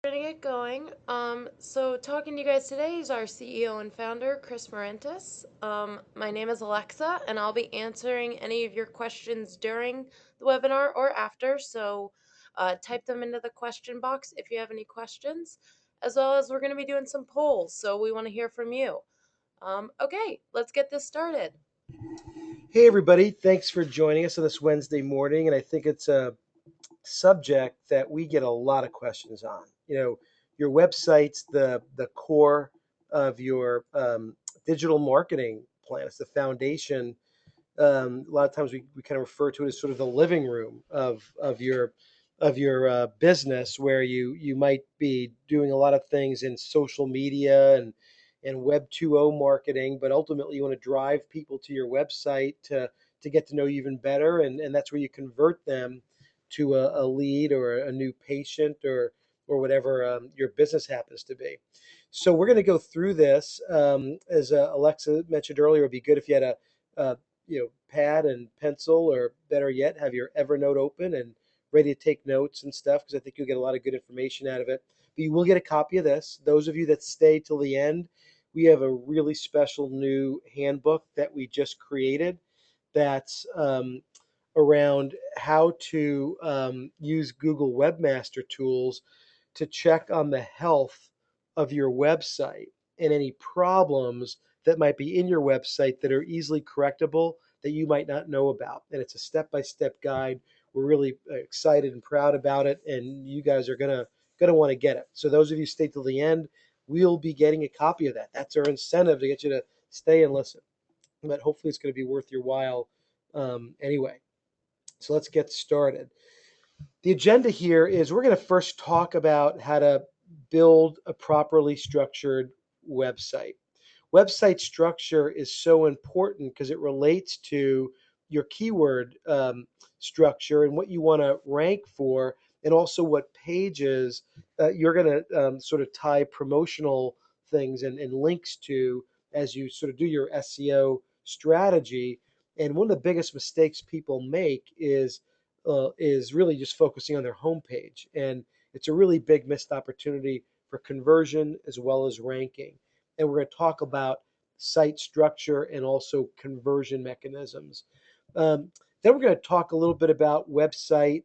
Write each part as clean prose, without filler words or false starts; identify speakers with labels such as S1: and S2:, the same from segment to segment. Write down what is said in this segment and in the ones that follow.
S1: Getting it going. So talking to you guys today is our CEO and founder, Chris Morentis. My name is Alexa, and I'll be answering any of your questions during the webinar or after. So type them into the question box if you have any questions, as well as we're going to be doing some polls. So we want to hear from you. Okay, let's get this started.
S2: Hey, everybody. Thanks for joining us on this Wednesday morning. And I think it's a subject that we get a lot of questions on. Your website's the core of your digital marketing plan. It's the foundation. A lot of times we kind of refer to it as sort of the living room of your business, where you might be doing a lot of things in social media and Web 2.0 marketing, but ultimately you want to drive people to your website to get to know you even better, and that's where you convert them to a lead or a new patient or whatever your business happens to be. So we're going to go through this. As Alexa mentioned earlier, it'd be good if you had a pad and pencil, or better yet, have your Evernote open and ready to take notes and stuff, because I think you'll get a lot of good information out of it. But you will get a copy of this. Those of you that stay till the end, we have a really special new handbook that we just created that's around how to use Google Webmaster Tools to check on the health of your website and any problems that might be in your website that are easily correctable that you might not know about. And it's a step-by-step guide. We're really excited and proud about it, and you guys are gonna want to get it. So those of you who stay till the end, we'll be getting a copy of that. That's our incentive, to get you to stay and listen. But hopefully it's going to be worth your while anyway. So let's get started. The agenda here is we're going to first talk about how to build a properly structured website. Website structure is so important because it relates to your keyword structure and what you want to rank for, and also what pages you're going to sort of tie promotional things and links to as you sort of do your SEO strategy. And one of the biggest mistakes people make is really just focusing on their homepage, and it's a really big missed opportunity for conversion as well as ranking. And we're going to talk about site structure and also conversion mechanisms. Then we're going to talk a little bit about website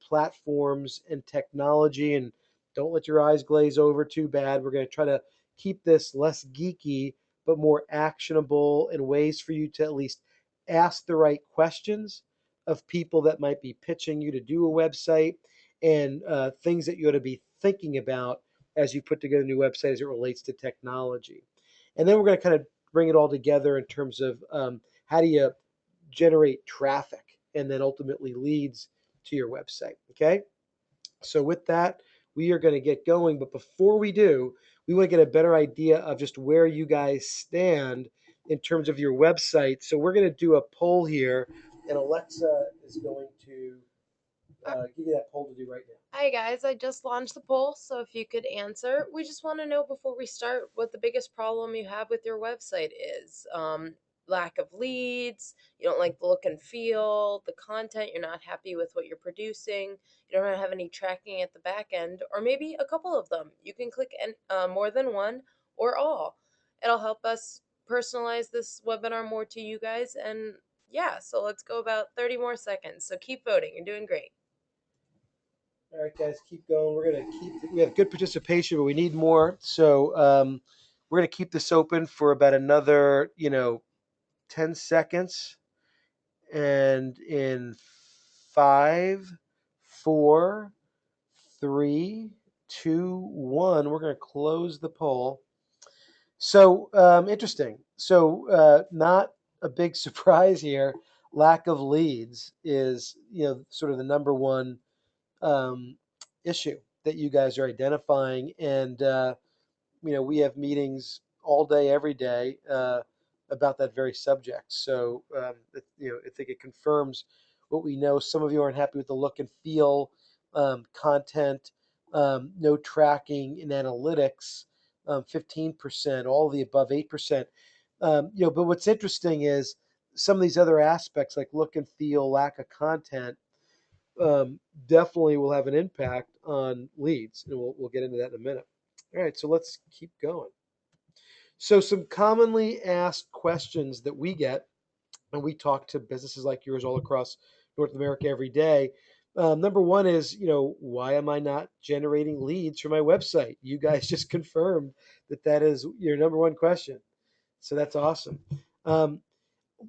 S2: platforms and technology. And don't let your eyes glaze over too bad. We're going to try to keep this less geeky, but more actionable, and ways for you to at least ask the right questions of people that might be pitching you to do a website, and things that you ought to be thinking about as you put together a new website as it relates to technology. And then we're going to kind of bring it all together in terms of how do you generate traffic and then ultimately leads to your website. Okay. So with that, we are going to get going. But before we do, we want to get a better idea of just where you guys stand in terms of your website. So we're going to do a poll here, and Alexa is going to give you that poll to do right now.
S1: Hi guys, I just launched the poll, so if you could answer. We just want to know before we start what the biggest problem you have with your website is. Lack of leads, you don't like the look and feel, the content, you're not happy with what you're producing, you don't have any tracking at the back end, or maybe a couple of them. You can click more than one or all. It'll help us personalize this webinar more to you guys, and yeah, so let's go about 30 more seconds. So keep voting, you're doing great.
S2: All right, guys, keep going. We're going to keep, we have good participation, but we need more. So we're going to keep this open for about another, 10 seconds. And in five, four, three, two, one, we're going to close the poll. So interesting. So not a big surprise here. Lack of leads is, sort of the number one um, issue that you guys are identifying. And we have meetings all day, every day about that very subject. So I think it confirms what we know. Some of you aren't happy with the look and feel, content, no tracking in analytics, 15%, all the above 8%. But what's interesting is some of these other aspects like look and feel, lack of content, definitely will have an impact on leads, and we'll get into that in a minute. All right, so let's keep going. So some commonly asked questions that we get, and we talk to businesses like yours all across North America every day. Number one is, why am I not generating leads for my website? You guys just confirmed that that is your number one question. So that's awesome. Um,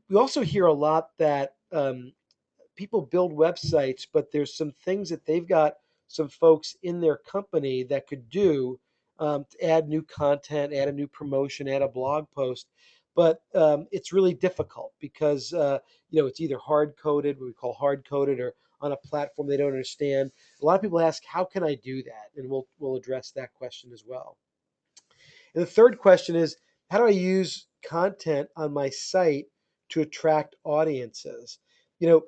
S2: we also hear a lot that people build websites, but there's some things that they've got some folks in their company that could do to add new content, add a new promotion, add a blog post. But it's really difficult because it's either hard coded, what we call hard coded, or on a platform they don't understand. A lot of people ask, "How can I do that?" And we'll address that question as well. And the third question is, how do I use content on my site to attract audiences? You know,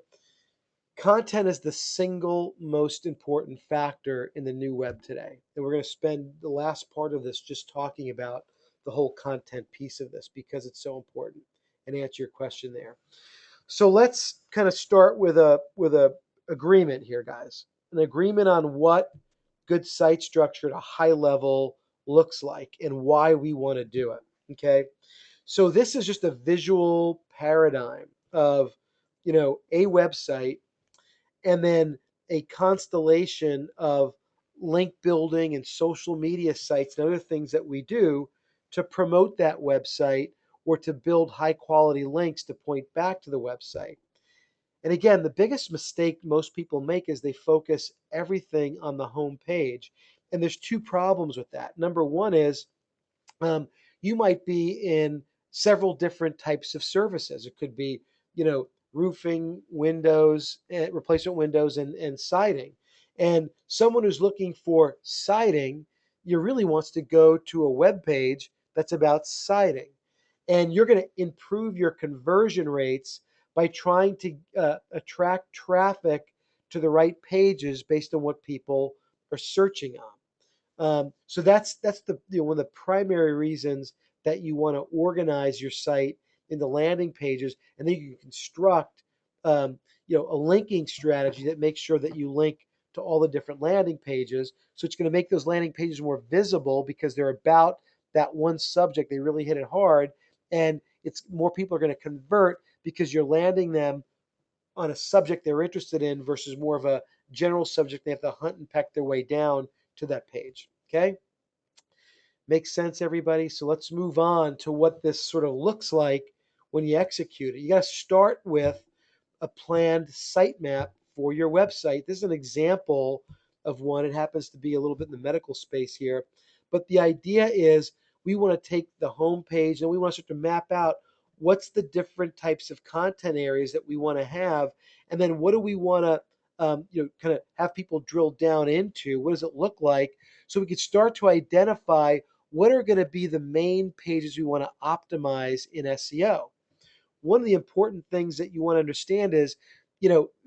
S2: Content is the single most important factor in the new web today. And we're going to spend the last part of this just talking about the whole content piece of this because it's so important and answer your question there. So let's kind of start with a agreement here, guys. An agreement on what good site structure at a high level looks like and why we want to do it. Okay. So this is just a visual paradigm of, a website and then a constellation of link building and social media sites and other things that we do to promote that website or to build high quality links to point back to the website. And again, the biggest mistake most people make is they focus everything on the home page. And there's two problems with that. Number one is um, you might be in several different types of services. It could be, roofing, windows, replacement windows, and siding. And someone who's looking for siding, you really wants to go to a web page that's about siding. And you're going to improve your conversion rates by trying to attract traffic to the right pages based on what people are searching on. So that's the one of the primary reasons that you want to organize your site into landing pages, and then you can construct a linking strategy that makes sure that you link to all the different landing pages. So it's going to make those landing pages more visible because they're about that one subject. They really hit it hard, and it's more people are going to convert because you're landing them on a subject they're interested in versus more of a general subject they have to hunt and peck their way down to that page. Okay? Makes sense, everybody? So let's move on to what this sort of looks like when you execute it. You got to start with a planned sitemap for your website. This is an example of one. It happens to be a little bit in the medical space here. But the idea is we want to take the home page and we want to start to map out what's the different types of content areas that we want to have. And then what do we want to kind of have people drill down into? What does it look like? So we can start to identify what are going to be the main pages we want to optimize in SEO. One of the important things that you want to understand is,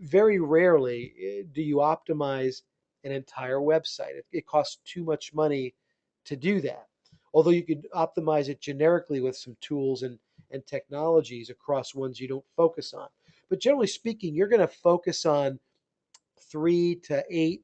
S2: very rarely do you optimize an entire website. It costs too much money to do that. Although you could optimize it generically with some tools and technologies across ones you don't focus on. But generally speaking, you're going to focus on 3 to 8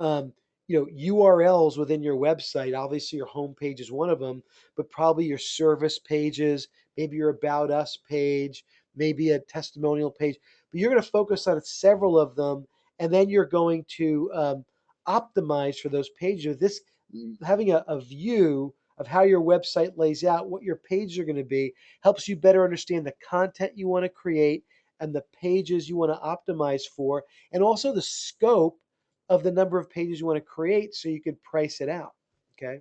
S2: um, URLs within your website. Obviously, your homepage is one of them, but probably your service pages, maybe your About Us page, maybe a testimonial page. But you're going to focus on several of them, and then you're going to optimize for those pages. This having a view of how your website lays out, what your pages are going to be, helps you better understand the content you want to create and the pages you want to optimize for, and also the scope of the number of pages you want to create so you can price it out. Okay.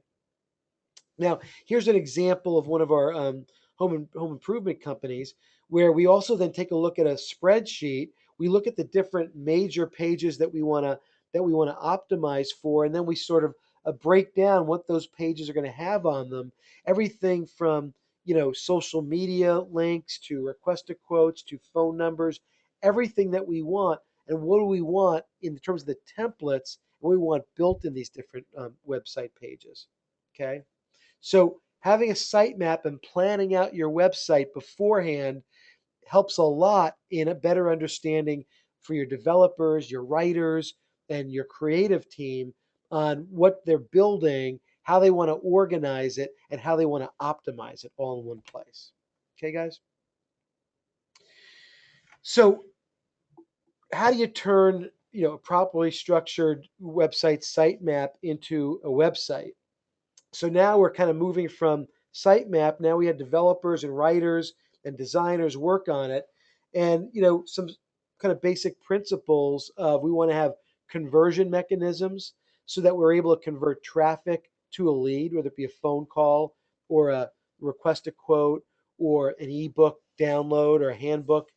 S2: Now, here's an example of one of our home improvement companies where we also then take a look at a spreadsheet. We look at the different major pages that we want to optimize for, and then we sort of break down what those pages are going to have on them. Everything from social media links to requested quotes to phone numbers, everything that we want, and what do we want in terms of the templates, what we want built in these different website pages. Okay. So having a sitemap and planning out your website beforehand helps a lot in a better understanding for your developers, your writers, and your creative team on what they're building, how they want to organize it, and how they want to optimize it all in one place. Okay, guys? So, how do you turn a properly structured website sitemap into a website? So now we're kind of moving from sitemap. Now we have developers and writers and designers work on it, and some kind of basic principles of we want to have conversion mechanisms so that we're able to convert traffic to a lead, whether it be a phone call or a request a quote or an ebook download or a handbook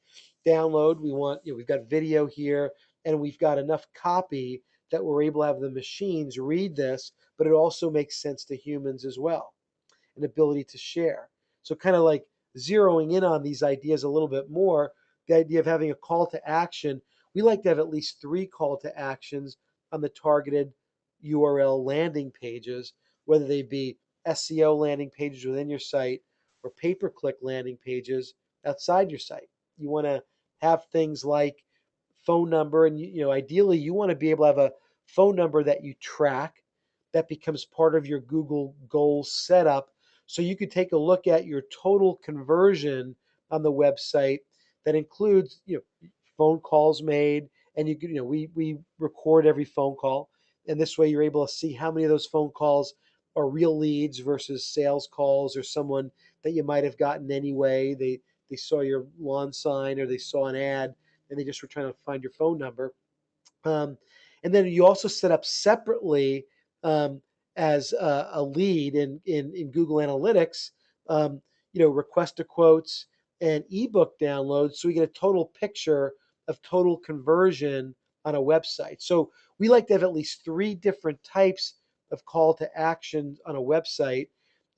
S2: download. We want, we've got video here and we've got enough copy that we're able to have the machines read this, but it also makes sense to humans as well, an ability to share. So, kind of like zeroing in on these ideas a little bit more, the idea of having a call to action, we like to have at least 3 call to actions on the targeted URL landing pages, whether they be SEO landing pages within your site or pay per click landing pages outside your site. You want to have things like phone number, and ideally you want to be able to have a phone number that you track that becomes part of your Google Goals setup. So you could take a look at your total conversion on the website that includes, phone calls made, and you could, we record every phone call, and this way you're able to see how many of those phone calls are real leads versus sales calls or someone that you might have gotten anyway. They saw your lawn sign or they saw an ad and they just were trying to find your phone number. Um, and then you also set up separately um, as a lead in Google Analytics, um, request to quotes and ebook downloads. So we get a total picture of total conversion on a website. So we like to have at least 3 different types of call to action on a website.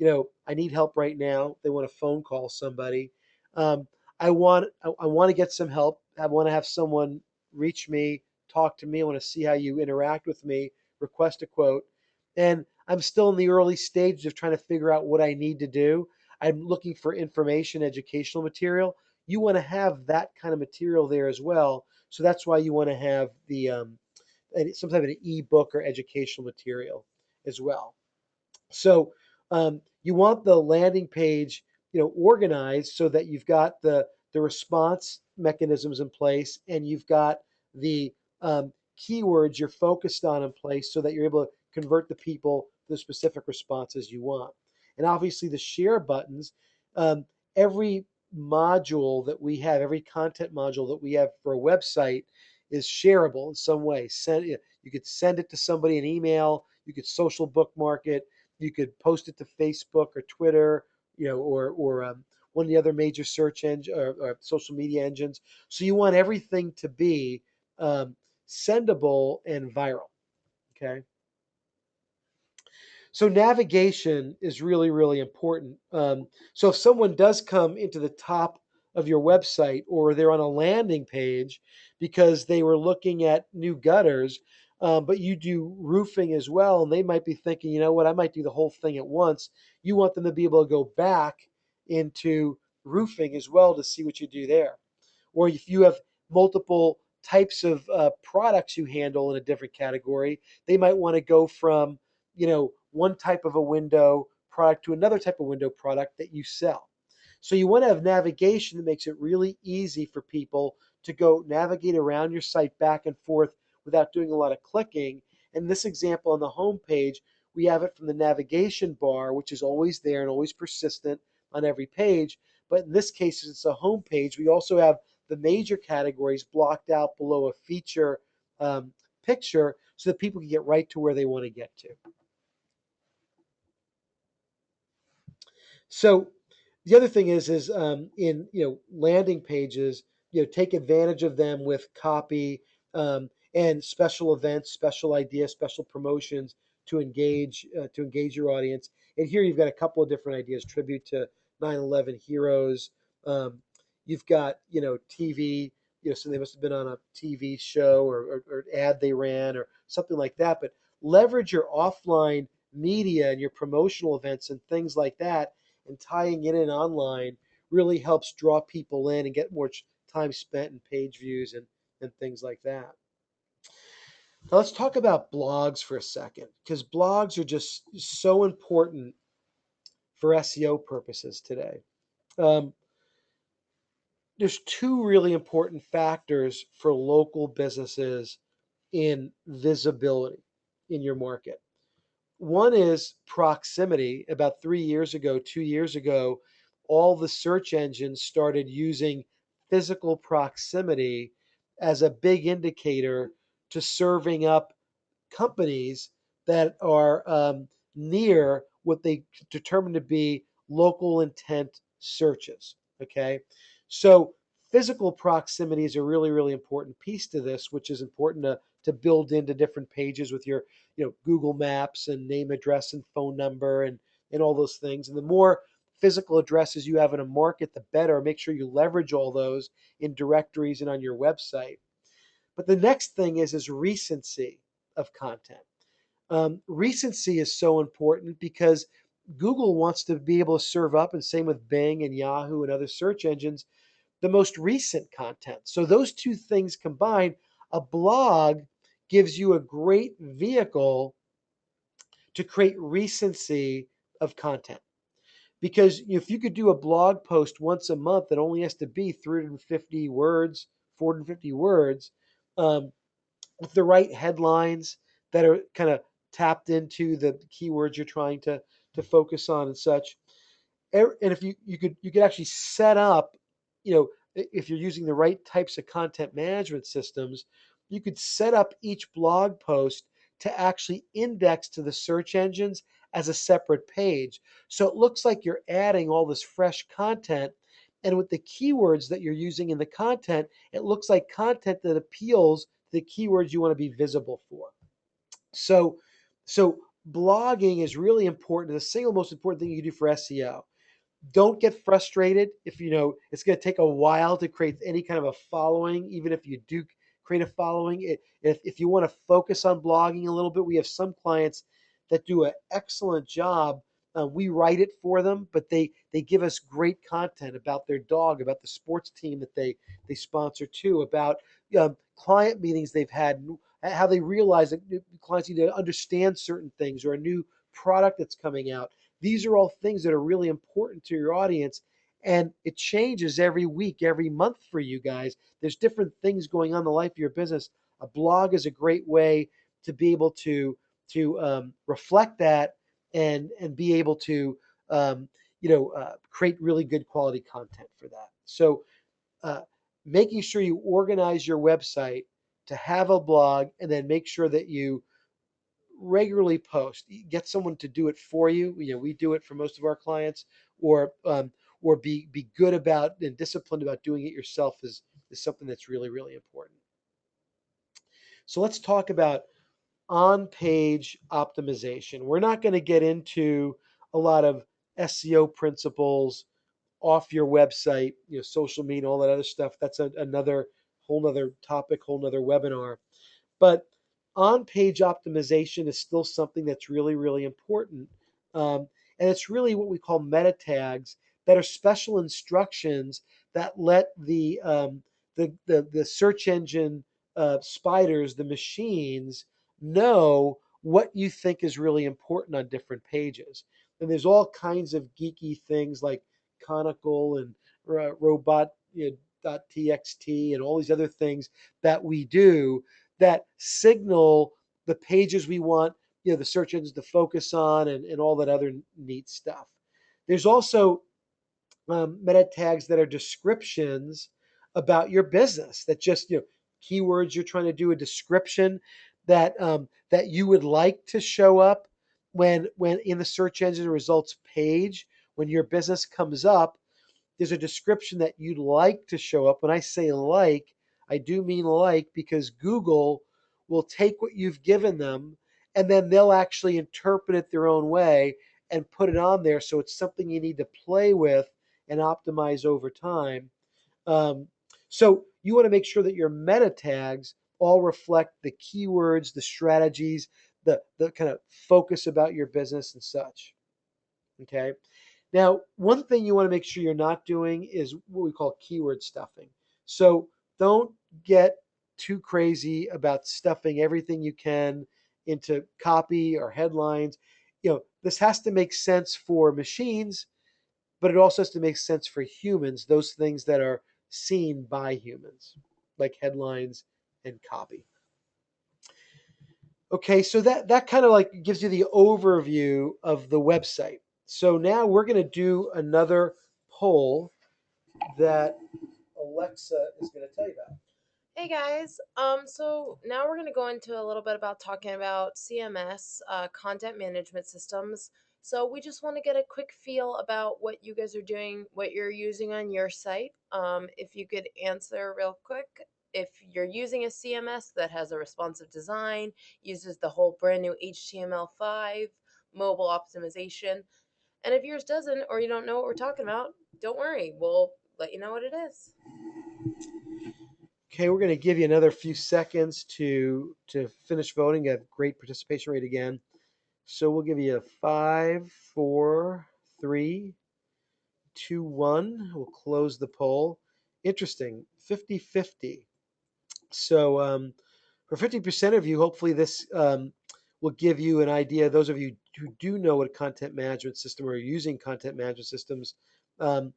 S2: I need help right now. They want to phone call somebody. Um, I want to get some help. I want to have someone reach me, talk to me. I want to see how you interact with me, request a quote. And I'm still in the early stages of trying to figure out what I need to do. I'm looking for information, educational material. You want to have that kind of material there as well. So that's why you want to have the some type of an ebook or educational material as well. So you want the landing page, organized so that you've got the response mechanisms in place and you've got the keywords you're focused on in place so that you're able to convert the people to the specific responses you want. And obviously the share buttons, um, every module that we have, every content module that we have for a website is shareable in some way. You could send it to somebody an email, you could social bookmark it, you could post it to Facebook or Twitter, or one of the other major search engine or social media engines. So you want everything to be sendable and viral. Okay. So navigation is really, really important. So if someone does come into the top of your website or they're on a landing page because they were looking at new gutters, but you do roofing as well, and they might be thinking, you know what, I might do the whole thing at once. You want them to be able to go back into roofing as well to see what you do there. Or if you have multiple types of products you handle in a different category, they might want to go from one type of a window product to another type of window product that you sell. So you want to have navigation that makes it really easy for people to go navigate around your site back and forth without doing a lot of clicking. In this example on the home page, we have it from the navigation bar, which is always there and always persistent on every page. But in this case, it's a home page. We also have the major categories blocked out below a feature um, picture so that people can get right to where they want to get to. So the other thing is in landing pages, take advantage of them with copy and special events, special ideas, special promotions to engage your audience. And here you've got a couple of different ideas: tribute to 9/11 heroes. Um, you've got TV. So they must have been on a TV show or ad they ran or something like that. But leverage your offline media and your promotional events and things like that, and tying it in online really helps draw people in and get more time spent in page views and things like that. Now let's talk about blogs for a second, because blogs are just so important for SEO purposes today. Um, there's two really important factors for local businesses in visibility in your market. One is proximity. About 3 years ago, 2 years ago, all the search engines started using physical proximity as a big indicator to serving up companies that are near what they determine to be local intent searches. Okay, so physical proximity is a really, really important piece to this, which is important to build into different pages with your, Google Maps and name, address, and phone number, and all those things. And the more physical addresses you have in a market, the better. Make sure you leverage all those in directories and on your website. But the next thing is recency of content. Recency is so important because Google wants to be able to serve up, and same with Bing and Yahoo and other search engines, the most recent content. So those two things combined, a blog gives you a great vehicle to create recency of content. Because if you could do a blog post once a month that only has to be 350 words, 450 words, um, with the right headlines that are kind of tapped into the keywords you're trying to focus on and such. And if you could actually set up, if you're using the right types of content management systems, you could set up each blog post to actually index to the search engines as a separate page. So it looks like you're adding all this fresh content. And with the keywords that you're using in the content, it looks like content that appeals to the keywords you want to be visible for. So, so blogging is really important. The single most important thing you can do for SEO. Don't get frustrated if it's going to take a while to create any kind of a following, even if you do create a following. If you want to focus on blogging a little bit, we have some clients that do an excellent job. We write it for them, but they give us great content about their dog, about the sports team that they sponsor too, about client meetings they've had, how they realize that clients need to understand certain things, or a new product that's coming out. These are all things that are really important to your audience, and it changes every week, every month for you guys. There's different things going on in the life of your business. A blog is a great way to be able to reflect that and be able to create really good quality content for that. So uh, making sure you organize your website to have a blog, and then make sure that you regularly post. Get someone to do it for you. We do it for most of our clients, or be good about and disciplined about doing it yourself is something that's really, really important. So let's talk about on-page optimization. We're not going to get into a lot of SEO principles off your website, social media, all that other stuff. That's another whole nother topic, whole nother webinar. But on-page optimization is still something that's really, really important. And it's really what we call meta tags, that are special instructions that let the search engine spiders, the machines, know what you think is really important on different pages. And there's all kinds of geeky things like conical and robot, .txt, and all these other things that we do that signal the pages we want, the search engines to focus on, and all that other neat stuff. There's also meta tags that are descriptions about your business, that just, keywords you're trying to do a description that you would like to show up when in the search engine results page. When your business comes up, there's a description that you'd like to show up. When I say like, I do mean like, because Google will take what you've given them, and then they'll actually interpret it their own way and put it on there. So it's something you need to play with and optimize over time. Um, so you want to make sure that your meta tags all reflect the keywords, the strategies, the kind of focus about your business and such. Okay. Now, one thing you want to make sure you're not doing is what we call keyword stuffing. So don't get too crazy about stuffing everything you can into copy or headlines. This has to make sense for machines, but it also has to make sense for humans, those things that are seen by humans, like headlines and copy. Okay, so that kind of like gives you the overview of the website. So now we're going to do another poll that Alexa is going to tell you about.
S1: Hey guys, so now we're going to go into a little bit about talking about CMS, content management systems. So we just want to get a quick feel about what you guys are doing, what you're using on your site. If you could answer real quick, if you're using a CMS that has a responsive design, uses the whole brand new HTML5, mobile optimization, and if yours doesn't, or you don't know what we're talking about, don't worry, we'll let you know what it is.
S2: Okay, we're going to give you another few seconds to finish voting. You have great participation rate again. So we'll give you a 5, 4, 3, 2, 1. We'll close the poll. Interesting, 50-50. So for 50% of you, hopefully this will give you an idea. Those of you who do know what a content management system or are using content management systems, um,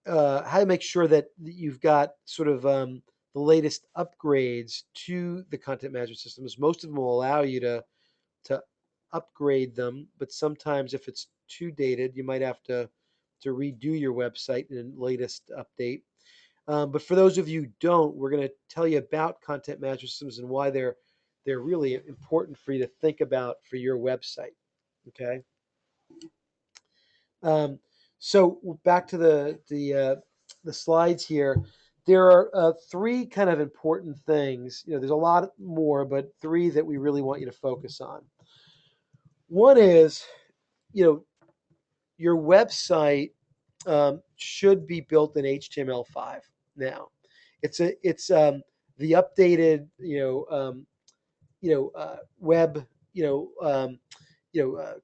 S2: how to make sure that you've got sort of the latest upgrades to the content management systems. Most of them will allow you to upgrade them, but sometimes if it's too dated, you might have to redo your website in the latest update. But for those of you who don't, we're going to tell you about content management systems and why they're really important for you to think about for your website. Okay. Um, so back to the slides here. There are three kind of important things. There's a lot more, but three that we really want you to focus on. One is, you know, your website should be built in HTML5 now. It's the updated web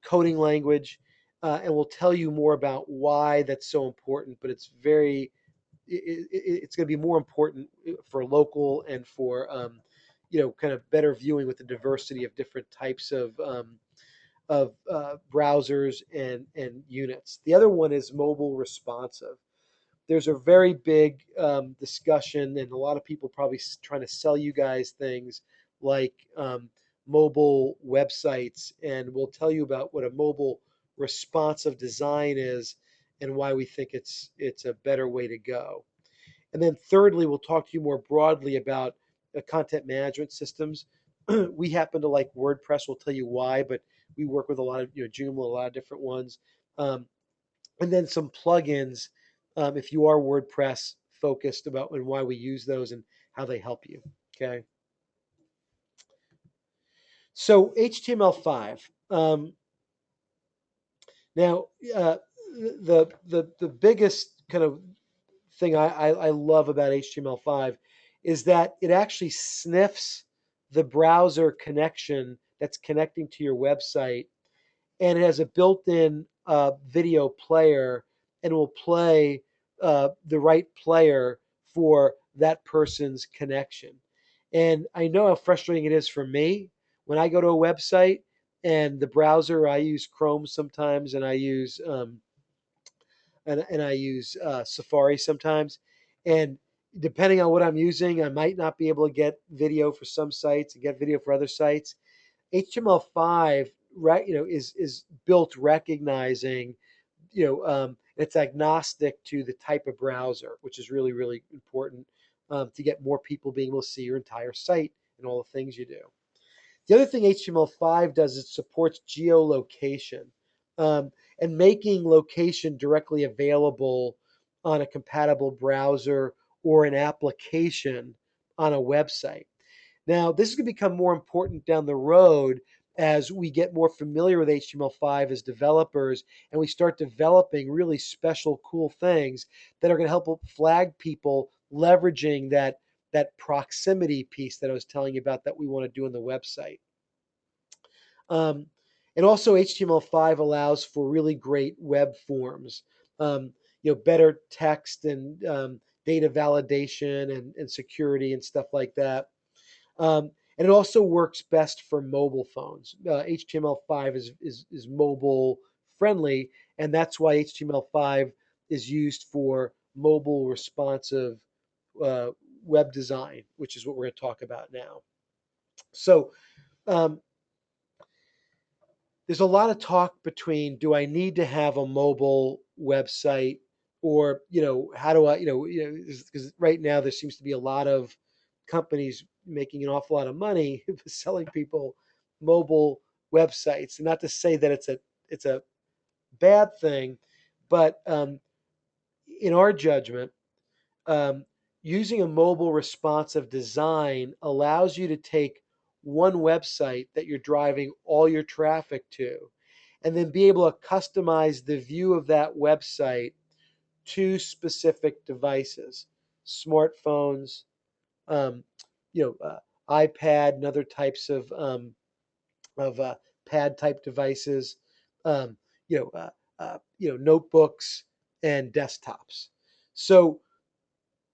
S2: coding language, and we'll tell you more about why that's so important. But it's going to be more important for local and for kind of better viewing with the diversity of different types of browsers and units. The other one is mobile responsive. There's a very big discussion, and a lot of people probably trying to sell you guys things like mobile websites, and we'll tell you about what a mobile responsive design is and why we think it's a better way to go. And then thirdly, we'll talk to you more broadly about content management systems. We happen to like WordPress. We'll tell you why, but we work with a lot of Joomla, a lot of different ones. Um, and then some plugins if you are WordPress focused about and why we use those and how they help you. Okay. So HTML5. Now, the biggest kind of thing I love about HTML5 is that it actually sniffs the browser connection that's connecting to your website, and it has a built-in video player and will play the right player for that person's connection. And I know how frustrating it is for me when I go to a website and the browser I use Chrome sometimes, and I use Safari sometimes, and depending on what I'm using, I might not be able to get video for some sites and get video for other sites. HTML5, right, is built recognizing, it's agnostic to the type of browser, which is really, really important to get more people being able to see your entire site and all the things you do. The other thing HTML5 does is it supports geolocation and making location directly available on a compatible browser or an application on a website. Now, this is going to become more important down the road as we get more familiar with HTML5 as developers and we start developing really special, cool things that are going to help flag people leveraging that proximity piece that I was telling you about that we want to do on the website. Um, and also HTML5 allows for really great web forms, better text and data validation and security and stuff like that. And it also works best for mobile phones. HTML5 is mobile friendly, and that's why HTML5 is used for mobile responsive uh, web design, which is what we're going to talk about now. So um, there's a lot of talk between, do I need to have a mobile website, or how do I, because right now there seems to be a lot of companies making an awful lot of money selling people mobile websites. And not to say that it's a bad thing, but in our judgment, um, using a mobile responsive design allows you to take one website that you're driving all your traffic to, and then be able to customize the view of that website to specific devices, smartphones, um, you know, uh, iPad, and other types of pad type devices, um, notebooks and desktops. So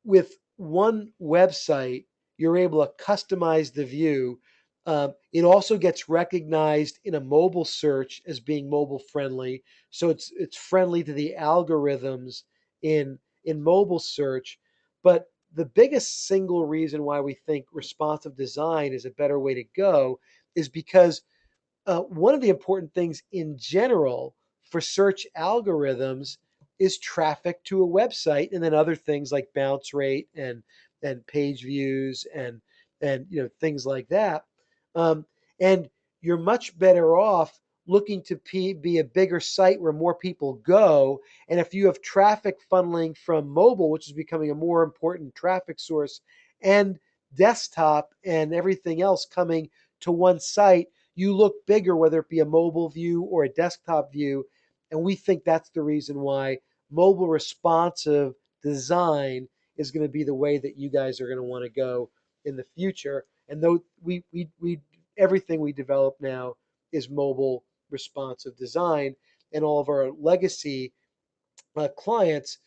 S2: with one website, you're able to customize the view. It also gets recognized in a mobile search as being mobile friendly, so it's friendly to the algorithms in mobile search. But the biggest single reason why we think responsive design is a better way to go is because one of the important things in general for search algorithms is traffic to a website, and then other things like bounce rate and page views and things like that. Um, and you're much better off looking to be a bigger site where more people go. And if you have traffic funneling from mobile, which is becoming a more important traffic source, and desktop and everything else coming to one site, you look bigger, whether it be a mobile view or a desktop view. And we think that's the reason why mobile responsive design is going to be the way that you guys are going to want to go in the future. And though we everything we develop now is mobile responsive design, and all of our legacy clients,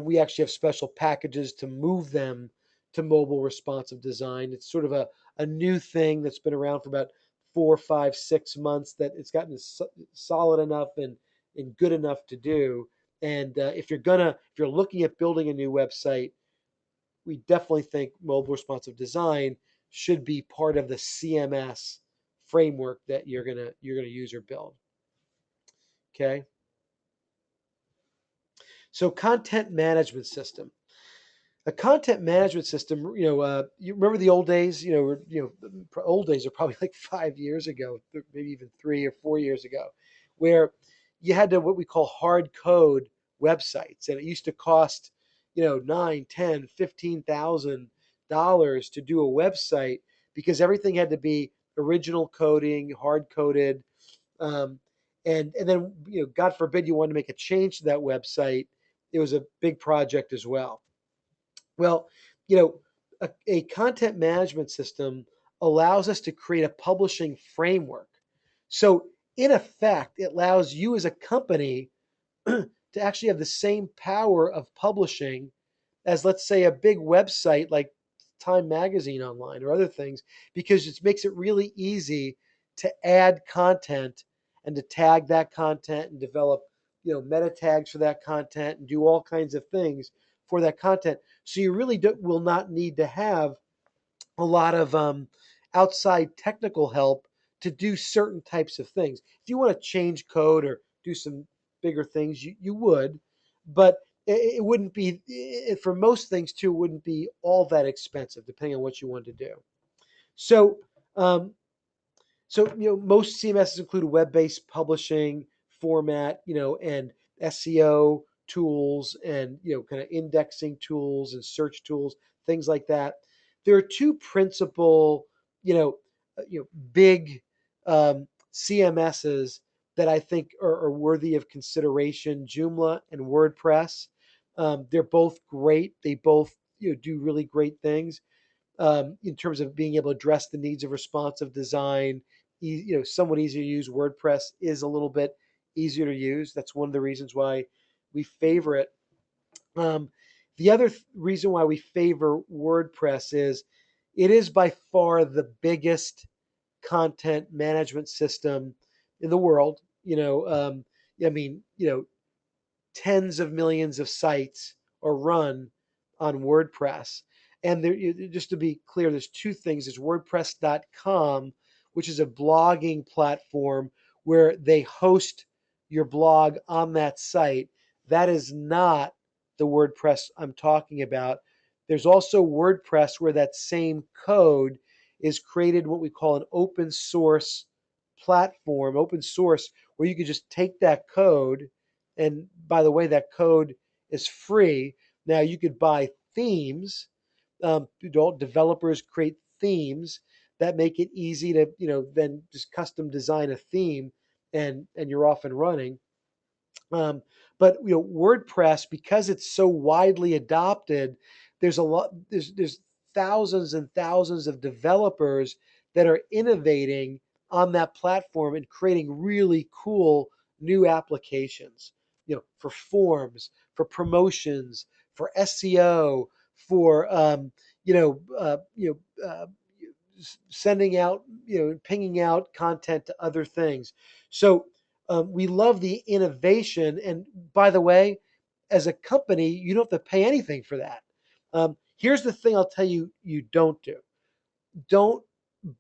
S2: we actually have special packages to move them to mobile responsive design. It's sort of a new thing that's been around for about 4, 5, 6 months, that it's gotten solid enough and good enough to do. And if you're looking at building a new website, we definitely think mobile responsive design should be part of the CMS framework that you're gonna use or build. Okay. So content management system. A content management system, you remember the old days, old days are probably like 5 years ago, maybe even 3 or 4 years ago, where you had to, what we call hard code websites. And it used to cost, nine, 10, $15,000 to do a website, because everything had to be original coding, hard coded. Um, and then, God forbid you wanted to make a change to that website. It was a big project as well. Well, a content management system allows us to create a publishing framework. So, in effect, it allows you as a company to actually have the same power of publishing as, let's say, a big website like Time Magazine online or other things, because it makes it really easy to add content and to tag that content and develop, meta tags for that content and do all kinds of things for that content. So you really will not need to have a lot of outside technical help to do certain types of things. If you want to change code or do some bigger things, you would, but it wouldn't be, for most things too, it wouldn't be all that expensive depending on what you want to do. So, um, most CMSs include a web-based publishing format, and SEO tools, and kind of indexing tools and search tools, things like that. There are two principal, big CMSs that I think are worthy of consideration: Joomla and WordPress. They're both great. They both do really great things in terms of being able to address the needs of responsive design. Somewhat easier to use. WordPress is a little bit easier to use. That's one of the reasons why we favor it. Um, The other reason why we favor WordPress is it is by far the biggest content management system in the world. I mean, tens of millions of sites are run on WordPress. And there, just to be clear, there's two things. There's WordPress.com, which is a blogging platform where they host your blog on that site. That is not the WordPress I'm talking about. There's also WordPress where that same code is created what we call an open source platform, open source, where you could just take that code, and by the way, that code is free. Now you could buy themes. Developers create themes that make it easy to, then just custom design a theme, and you're off and running. Um, but WordPress, because it's so widely adopted, there's thousands and thousands of developers that are innovating on that platform and creating really cool new applications. For forms, for promotions, for SEO, for sending out, pinging out content to other things. So we love the innovation. And by the way, as a company, you don't have to pay anything for that. Here's the thing I'll tell you you don't do. Don't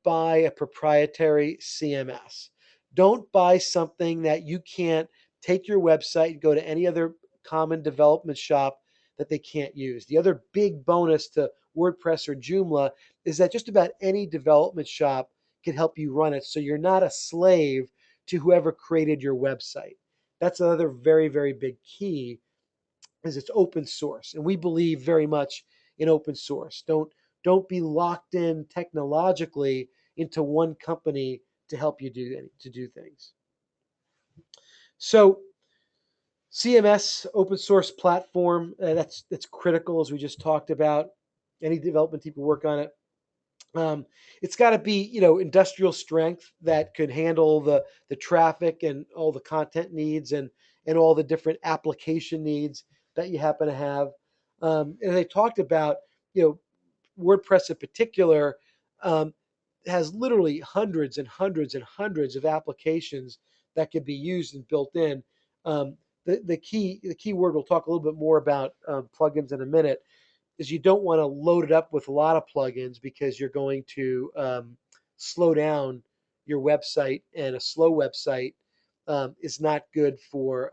S2: buy a proprietary CMS. Don't buy something that you can't take your website and go to any other common development shop that they can't use. The other big bonus to WordPress or Joomla is that just about any development shop can help you run it, so you're not a slave to whoever created your website. That's another very, very big key, is it's open source, and we believe very much in open source. Don't be locked in technologically into one company to help you do things. So CMS, open source platform, that's critical, as we just talked about. Any development team can work on it. It's got to be, industrial strength that could handle the traffic and all the content needs, and all the different application needs that you happen to have. And they talked about, you know, WordPress in particular, um, has literally hundreds and hundreds and hundreds of applications that could be used and built in. The key word, we'll talk a little bit more about plugins in a minute, is you don't want to load it up with a lot of plugins, because you're going to slow down your website, and a slow website is not good for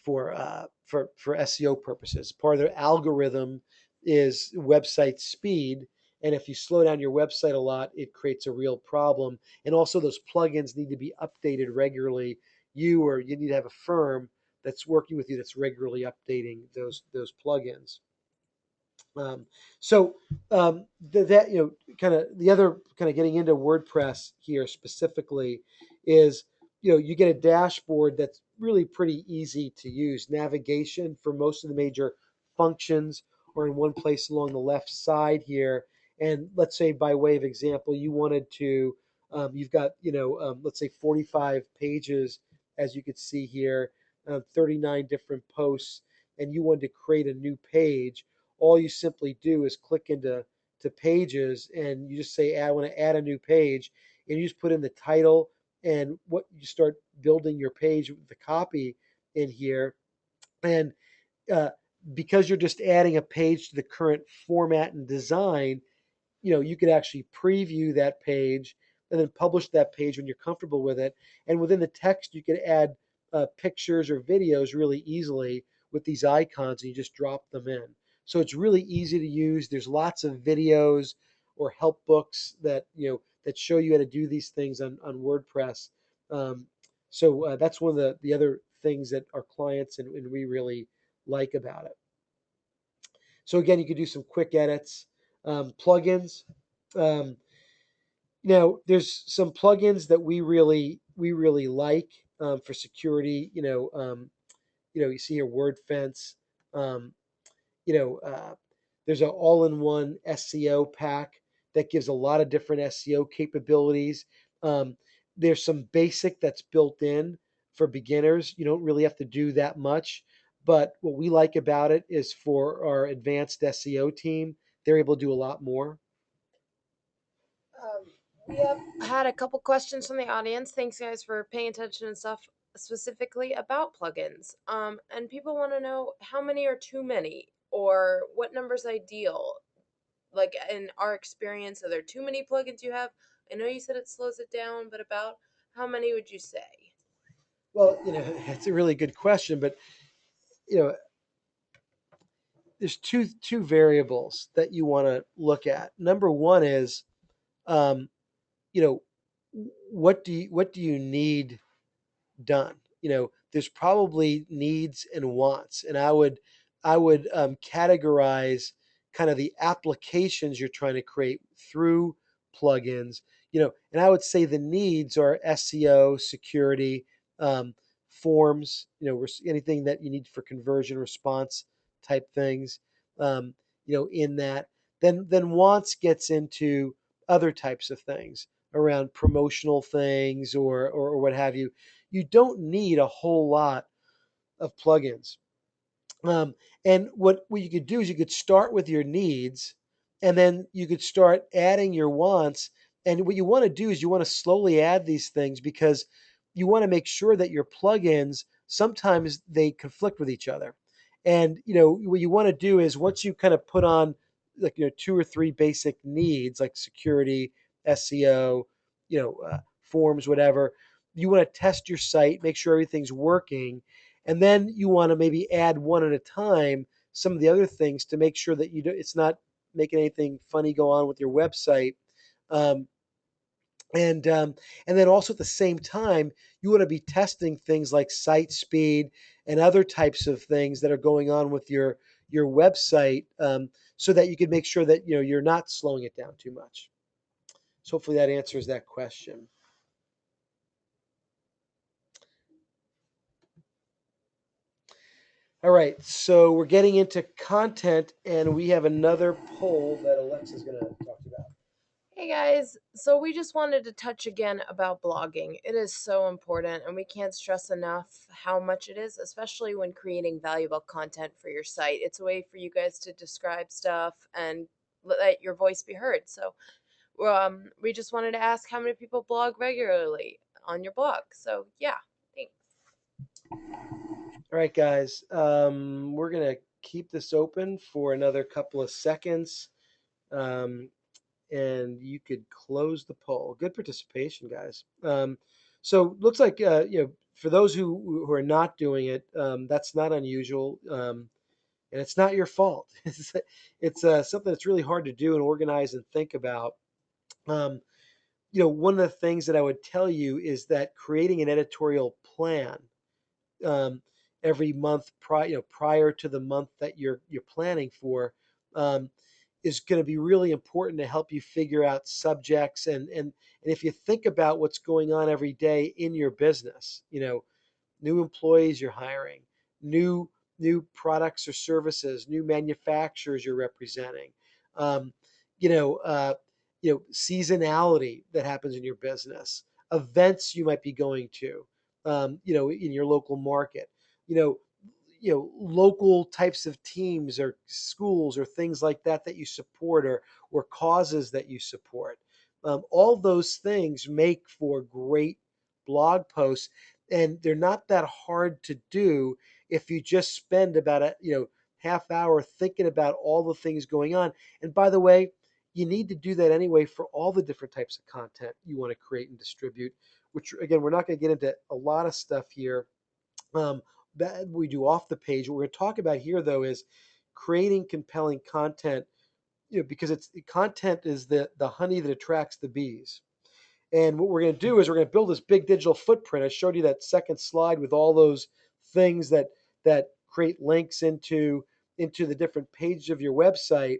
S2: SEO purposes. Part of their algorithm is website speed, and if you slow down your website a lot, it creates a real problem. And also, those plugins need to be updated regularly. You need to have a firm that's working with you that's regularly updating those plugins. Um, so that kind of the other kind of getting into WordPress here specifically is, you get a dashboard that's really pretty easy to use. Navigation for most of the major functions are in one place along the left side here. And let's say, by way of example, you wanted to, you've got, let's say 45 pages, as you could see here, 39 different posts, and you wanted to create a new page. All you simply do is click into pages, and you just say, I want to add a new page, and you just put in the title, and what you start building your page with the copy in here. And uh, because you're just adding a page to the current format and design, you could actually preview that page and then publish that page when you're comfortable with it. And within the text, you could add pictures or videos really easily with these icons, and you just drop them in. So it's really easy to use. There's lots of videos or help books that show you how to do these things on WordPress. Um, so that's one of the other things that our clients and we really like about it. So again, you could do some quick edits. Plugins. Um, Now, there's some plugins that we really like for security. You see here WordFence. Um, you know, uh, there's an all-in-one SEO pack that gives a lot of different SEO capabilities. Um, there's some basic that's built in for beginners. You don't really have to do that much, But what we like about it is for our advanced SEO team, they're able to do a lot more.
S1: Um, we have had a couple questions from the audience. Thanks, guys, for paying attention and stuff specifically about plugins. And people want to know how many are too many or what number's ideal. Like in our experience, are there too many plugins you have? I know you said it slows it down, but about how many would you say?
S2: Well, it's a really good question, but you know, there's two variables that you want to look at. Number one is, um, you know, what do you need done? There's probably needs and wants, and I would categorize kind of the applications you're trying to create through plugins. And I would say the needs are SEO, security, um, forms. Anything that you need for conversion response type things. In that, then wants gets into other types of things around promotional things or what have you. You don't need a whole lot of plugins. Um, and what you could do is you could start with your needs and then you could start adding your wants. And what you want to do is you want to slowly add these things because you want to make sure that your plugins sometimes they conflict with each other. And what you want to do is once you kind of put on like two or three basic needs like security, SEO, forms, whatever, you want to test your site, make sure everything's working, and then you want to maybe add one at a time some of the other things to make sure that it's not making anything funny go on with your website. Um, and then also at the same time, you want to be testing things like site speed and other types of things that are going on with your website, so that you can make sure that you're not slowing it down too much. So hopefully that answers that question. All right, so we're getting into content, and we have another poll that Alexa's going to talk about.
S1: Hey guys, so we just wanted to touch again about blogging. It is so important, and we can't stress enough how much it is, especially when creating valuable content for your site. It's a way for you guys to describe stuff and let your voice be heard. So, we just wanted to ask how many people blog regularly on your blog. So, yeah, thanks.
S2: All right, guys, we're going to keep this open for another couple of seconds, um, and you could close the poll. Good participation, guys. So looks like for those who are not doing it, that's not unusual, and it's not your fault. It's something that's really hard to do and organize and think about. Um, one of the things that I would tell you is that creating an editorial plan, um, every month prior to the month that you're planning for, um, is going to be really important to help you figure out subjects, and if you think about what's going on every day in your business, new employees you're hiring, new new products or services, new manufacturers you're representing, um, seasonality that happens in your business, events you might be going to, in your local market, you know, local types of teams or schools or things like that you support, or causes that you support. All those things make for great blog posts, and they're not that hard to do if you just spend about a half hour thinking about all the things going on. And by the way, you need to do that anyway for all the different types of content you want to create and distribute, which again, we're not going to get into a lot of stuff here, um, that we do off the page. What we're going to talk about here, though, is creating compelling content, because it's content is the honey that attracts the bees. And what we're going to do is we're going to build this big digital footprint. I showed you that second slide with all those things that create links into the different pages of your website.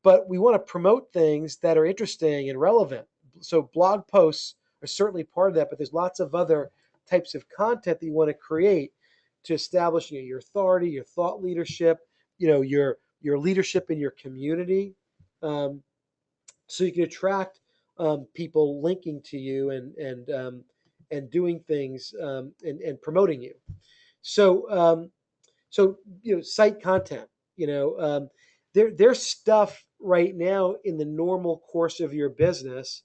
S2: But we want to promote things that are interesting and relevant. So blog posts are certainly part of that, but there's lots of other types of content that you want to create to establish your authority, your thought leadership, your leadership in your community. Um, so you can attract, people linking to you and doing things, and promoting you. So So site content. There's stuff right now in the normal course of your business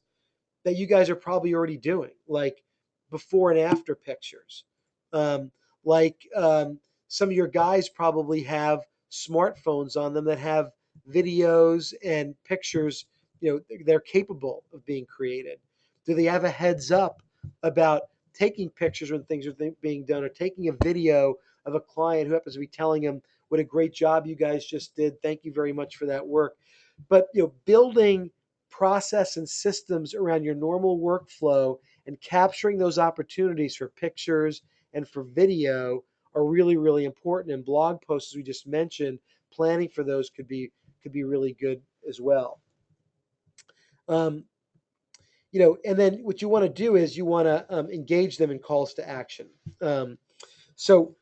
S2: that you guys are probably already doing, like before and after pictures. Um, some of your guys probably have smartphones on them that have videos and pictures, they're capable of being created. Do they have a heads up about taking pictures when things are being done, or taking a video of a client who happens to be telling them what a great job you guys just did? Thank you very much for that work. But building process and systems around your normal workflow and capturing those opportunities for pictures and for video are really, really important. And blog posts, as we just mentioned, planning for those could be really good as well. Um, and then what you want to do is you want to engage them in calls to action. Um, so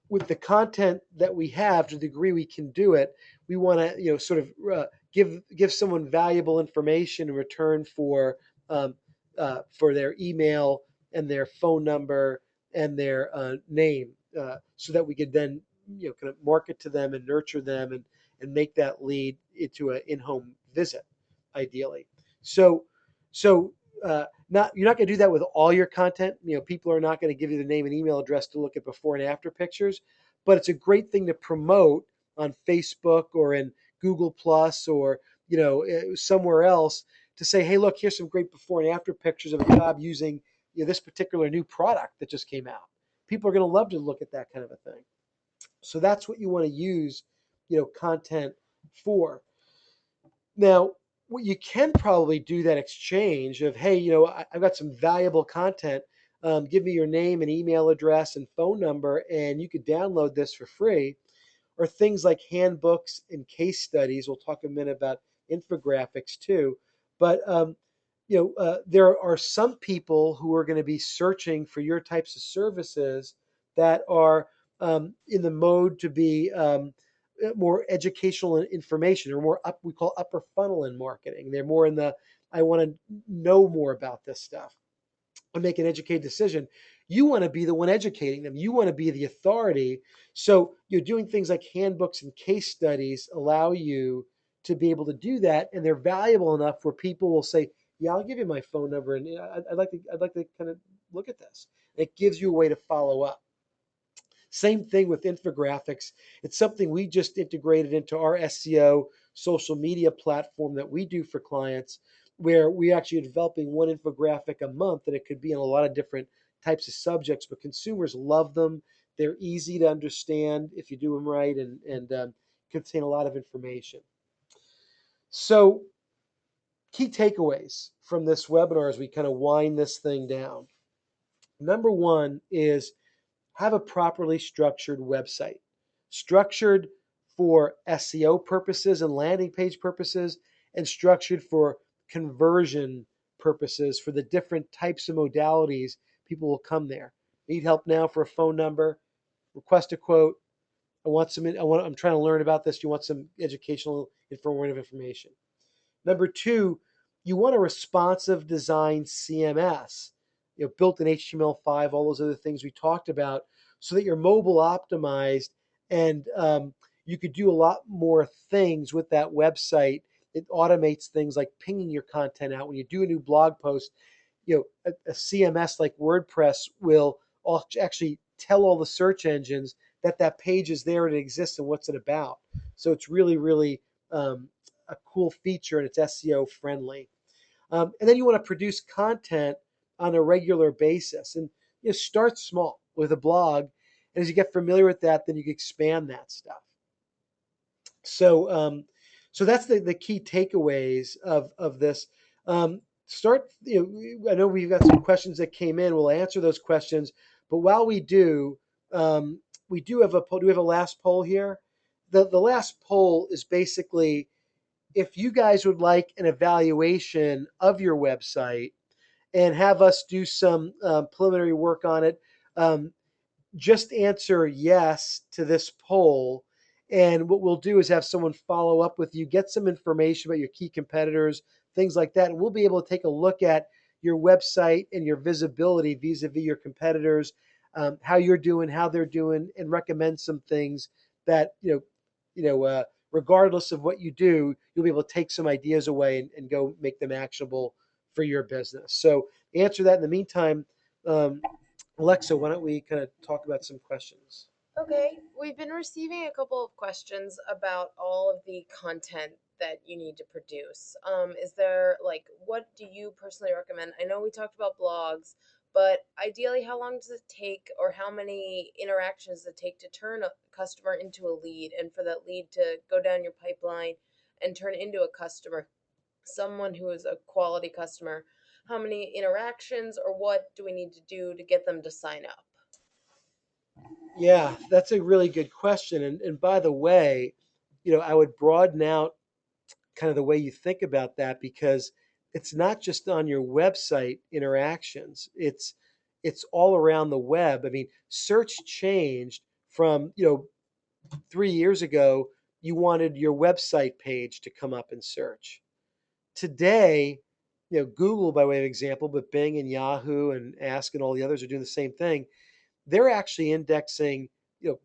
S2: with the content that we have, to the degree we can do it, we want to sort of give someone valuable information in return for their email and their phone number and their name, so that we could then kind of market to them and nurture them, and make that lead into an in-home visit, ideally. So so not you're not going to do that with all your content. People are not going to give you the name and email address to look at before and after pictures, but it's a great thing to promote on Facebook or in Google Plus, or somewhere else, to say, hey, look, here's some great before and after pictures of a job using this particular new product that just came out. People are going to love to look at that kind of a thing. So that's what you want to use content for. Now, what you can probably do that exchange of, hey, I've got some valuable content. Give me your name and email address and phone number, and you could download this for free. Or things like handbooks and case studies. We'll talk a minute about infographics too. But there are some people who are going to be searching for your types of services that are in the mode to be more educational and information, or more we call upper funnel in marketing. They're more in the, I want to know more about this stuff and make an educated decision. You want to be the one educating them. You want to be the authority. So you're doing things like handbooks and case studies allow you to be able to do that, and they're valuable enough where people will say, "Yeah, I'll give you my phone number, and I'd like to kind of look at this." And it gives you a way to follow up. Same thing with infographics. It's something we just integrated into our SEO social media platform that we do for clients, where we actually are developing one infographic a month, and it could be on a lot of different types of subjects, but consumers love them. They're easy to understand if you do them right, and contain a lot of information. So, key takeaways from this webinar as we kind of wind this thing down. Number one is, have a properly structured website, structured for SEO purposes and landing page purposes, and structured for conversion purposes for the different types of modalities people will come there. Need help now for a phone number? Request a quote. I'm trying to learn about this. You want some educational, informative information. Number two, you want a responsive design CMS, built in HTML5, all those other things we talked about, so that you're mobile optimized, and you could do a lot more things with that website. It automates things like pinging your content out. When you do a new blog post, a CMS like WordPress will actually tell all the search engines that that page is there and it exists and what's it about. So it's really, really a cool feature, and it's SEO friendly. And then you want to produce content on a regular basis, and start small with a blog. And as you get familiar with that, then you can expand that stuff. So, so that's the key takeaways of this. Start. I know we've got some questions that came in. We'll answer those questions, but while we do have a poll. Do we have a last poll here? The last poll is basically, if you guys would like an evaluation of your website and have us do some preliminary work on it, um, just answer yes to this poll. And what we'll do is have someone follow up with you, get some information about your key competitors, things like that. And we'll be able to take a look at your website and your visibility vis-a-vis your competitors. how you're doing, how they're doing, and recommend some things that regardless of what you do, you'll be able to take some ideas away and go make them actionable for your business. So answer that. In the meantime, um, Alexa, why don't we kind of talk about some questions?
S1: Okay, we've been receiving a couple of questions about all of the content that you need to produce. Is there like, what do you personally recommend? I know we talked about blogs, but ideally, how long does it take, or how many interactions does it take to turn a customer into a lead, and for that lead to go down your pipeline and turn into a customer, someone who is a quality customer? How many interactions, or what do we need to do to get them to sign up?
S2: Yeah, that's a really good question. And by the way, I would broaden out kind of the way you think about that because it's not just on your website interactions. It's all around the web. I mean, search changed from, 3 years ago, you wanted your website page to come up in search. Today, Google by way of example, but Bing and Yahoo and Ask and all the others are doing the same thing. They're actually indexing,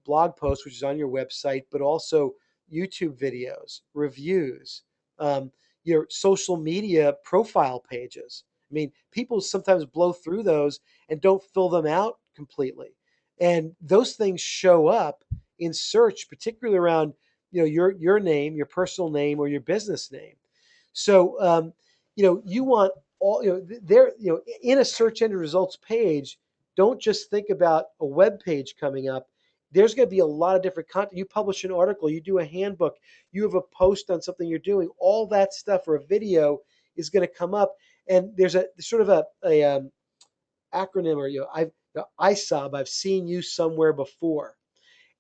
S2: blog posts, which is on your website, but also YouTube videos, reviews, um, your social media profile pages. I mean, people sometimes blow through those and don't fill them out completely, and those things show up in search, particularly around your name, your personal name, or your business name. So you want all there in a search engine results page. Don't just think about a web page coming up. There's going to be a lot of different content. You publish an article, you do a handbook, you have a post on something you're doing. All that stuff or a video is going to come up, and there's a sort of a acronym or ISOB. I've seen you somewhere before,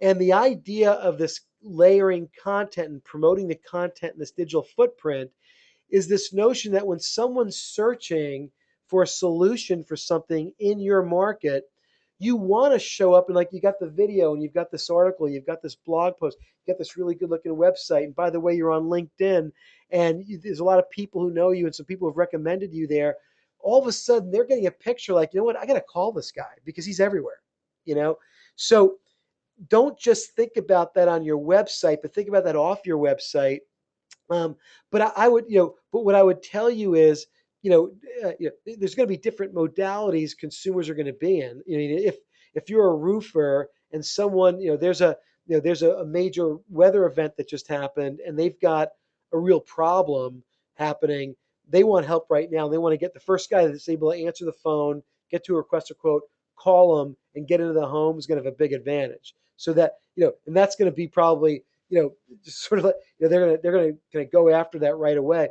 S2: and the idea of this layering content and promoting the content in this digital footprint is this notion that when someone's searching for a solution for something in your market, you want to show up and like you got the video and you've got this article, you've got this blog post, you got this really good looking website. And by the way, you're on LinkedIn and there's a lot of people who know you and some people have recommended you there. All of a sudden they're getting a picture like, you know what, I got to call this guy because he's everywhere, you know? So don't just think about that on your website, but think about that off your website. um, but I would, but what I would tell you is, there's going to be different modalities consumers are going to be in. If you're a roofer and someone, there's a major weather event that just happened and they've got a real problem happening. They want help right now. They want to get the first guy that's able to answer the phone, get to a request a quote, call them, and get into the home is going to have a big advantage. So that and that's going to be probably just sort of like they're gonna go after that right away.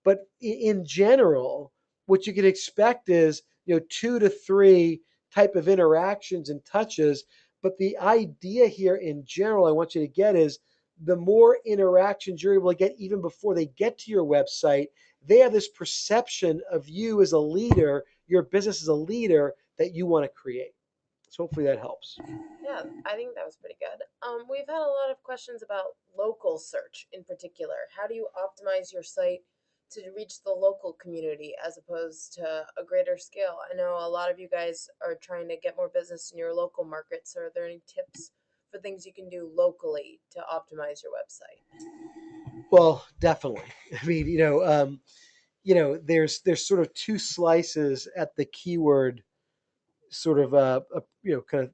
S2: But in general, what you can expect is 2 to 3 type of interactions and touches. But the idea here in general, I want you to get is the more interactions you're able to get even before they get to your website, they have this perception of you as a leader, your business as a leader that you want to create. So hopefully that helps.
S1: Yeah, I think that was pretty good. We've had a lot of questions about local search in particular. How do you optimize your site to reach the local community as opposed to a greater scale? I know a lot of you guys are trying to get more business in your local markets. Are there any tips for things you can do locally to optimize your website?
S2: Well, definitely. I mean, there's sort of two slices at the keyword sort of kind of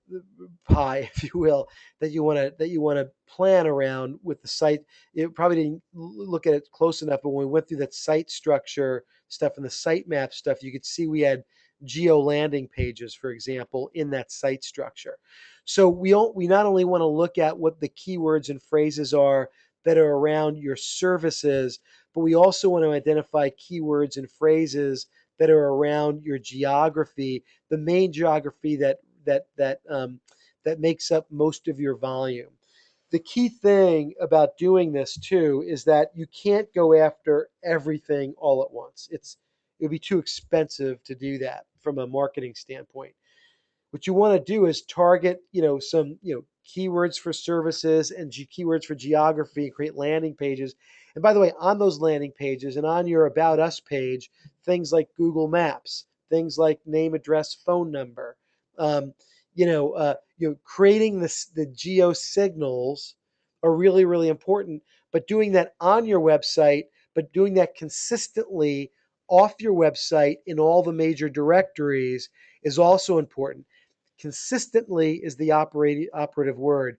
S2: pie, if you will, that you want to plan around with the site. You probably didn't look at it close enough, but when we went through that site structure stuff and the sitemap stuff, you could see we had geo landing pages, for example, in that site structure. So we not only want to look at what the keywords and phrases are that are around your services, but we also want to identify keywords and phrases that are around your geography, the main geography that makes up most of your volume. The key thing about doing this too is that you can't go after everything all at once. It would be too expensive to do that from a marketing standpoint. What you want to do is target, some, keywords for services and keywords for geography and create landing pages. And by the way, on those landing pages and on your About Us page, things like Google Maps, things like name, address, phone number, creating the geo signals are really, really important. But doing that on your website, but doing that consistently off your website in all the major directories is also important. Consistently is the operative word.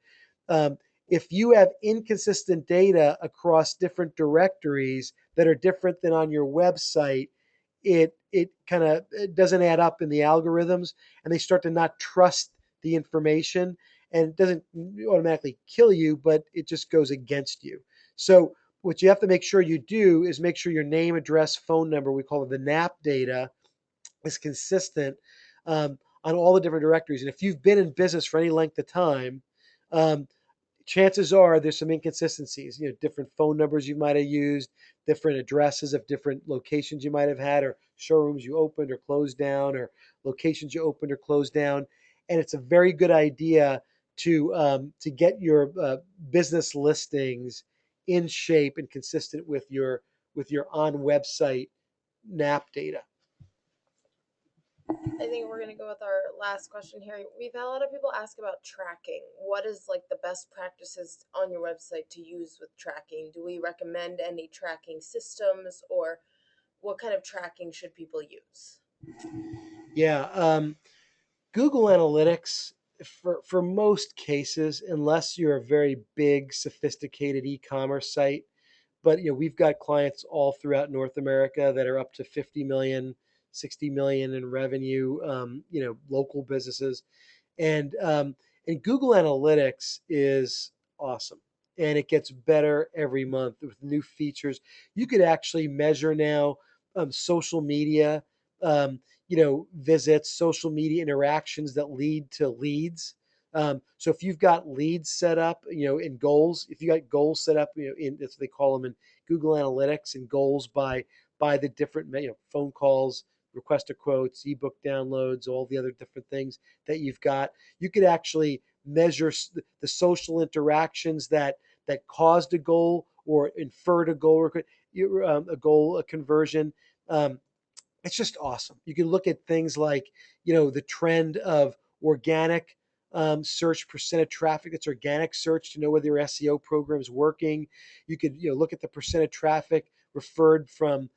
S2: Um, if you have inconsistent data across different directories that are different than on your website, it kind of doesn't add up in the algorithms, and they start to not trust the information, and it doesn't automatically kill you, but it just goes against you. So what you have to make sure you do is make sure your name, address, phone number, we call it the NAP data, is consistent on all the different directories. And if you've been in business for any length of time, um, chances are there's some inconsistencies. Different phone numbers you might have used, different addresses of different locations you might have had, or showrooms you opened or closed down, or locations you opened or closed down. And it's a very good idea to get your business listings in shape and consistent with your on website NAP data.
S1: I think we're gonna go with our last question here. We've had a lot of people ask about tracking. What is like the best practices on your website to use with tracking? Do we recommend any tracking systems, or what kind of tracking should people use?
S2: Yeah, Google Analytics for most cases, unless you're a very big, sophisticated e-commerce site. But we've got clients all throughout North America that are up to 50 million, 60 million in revenue. Local businesses, and Google Analytics is awesome, and it gets better every month with new features. You could actually measure now social media, um, visits, social media interactions that lead to leads. So if you've got leads set up, in goals, if you got goals set up, in as they call them in Google Analytics, and goals by the different, phone calls, request a quotes, ebook downloads, all the other different things that you've got, you could actually measure the social interactions that caused a goal or inferred a goal, or a conversion. Um, it's just awesome. You can look at things like, the trend of organic search, percent of traffic that's organic search, to know whether your SEO program is working. You could, look at the percent of traffic referred from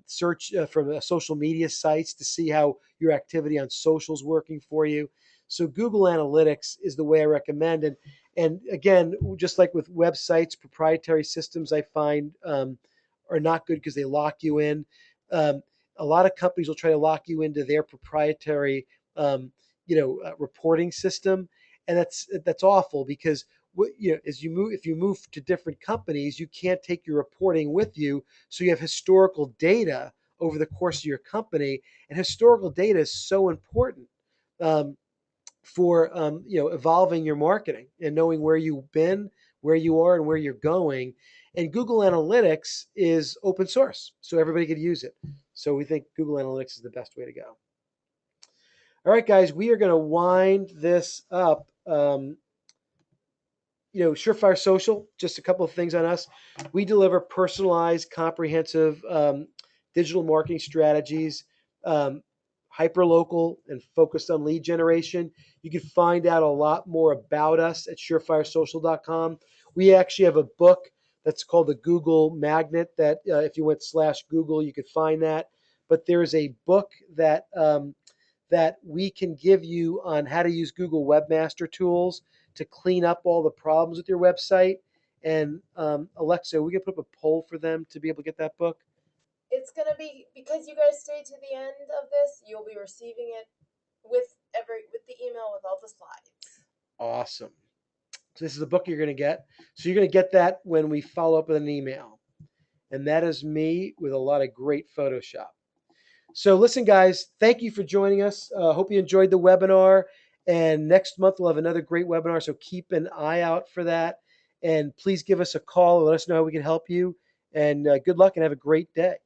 S2: search from social media sites, to see how your activity on social is working for you. So Google Analytics is the way I recommend. And again, just like with websites, proprietary systems I find are not good because they lock you in. Um, a lot of companies will try to lock you into their proprietary, reporting system, and that's awful, because as if you move to different companies, you can't take your reporting with you, so you have historical data over the course of your company, and historical data is so important. Um, for evolving your marketing and knowing where you've been, where you are, and where you're going. And Google Analytics is open source, so everybody could use it. So we think Google Analytics is the best way to go. All right, guys, we are going to wind this up. Surefire Social, just a couple of things on us. We deliver personalized, comprehensive digital marketing strategies, um, hyper local and focused on lead generation. You can find out a lot more about us at surefiresocial.com. We actually have a book that's called the Google Magnet, that if you went /Google, you could find that. But there's a book that we can give you on how to use Google Webmaster Tools to clean up all the problems with your website. And Alexa, we can put up a poll for them to be able to get that book.
S1: It's gonna be, because you guys stay to the end of this, you'll be receiving it with the email with all the slides.
S2: Awesome. So this is the book you're going to get. So you're going to get that when we follow up with an email. And that is me with a lot of great Photoshop. So listen, guys, thank you for joining us. Hope you enjoyed the webinar. And next month we'll have another great webinar. So keep an eye out for that. And please give us a call and let us know how we can help you. And good luck and have a great day.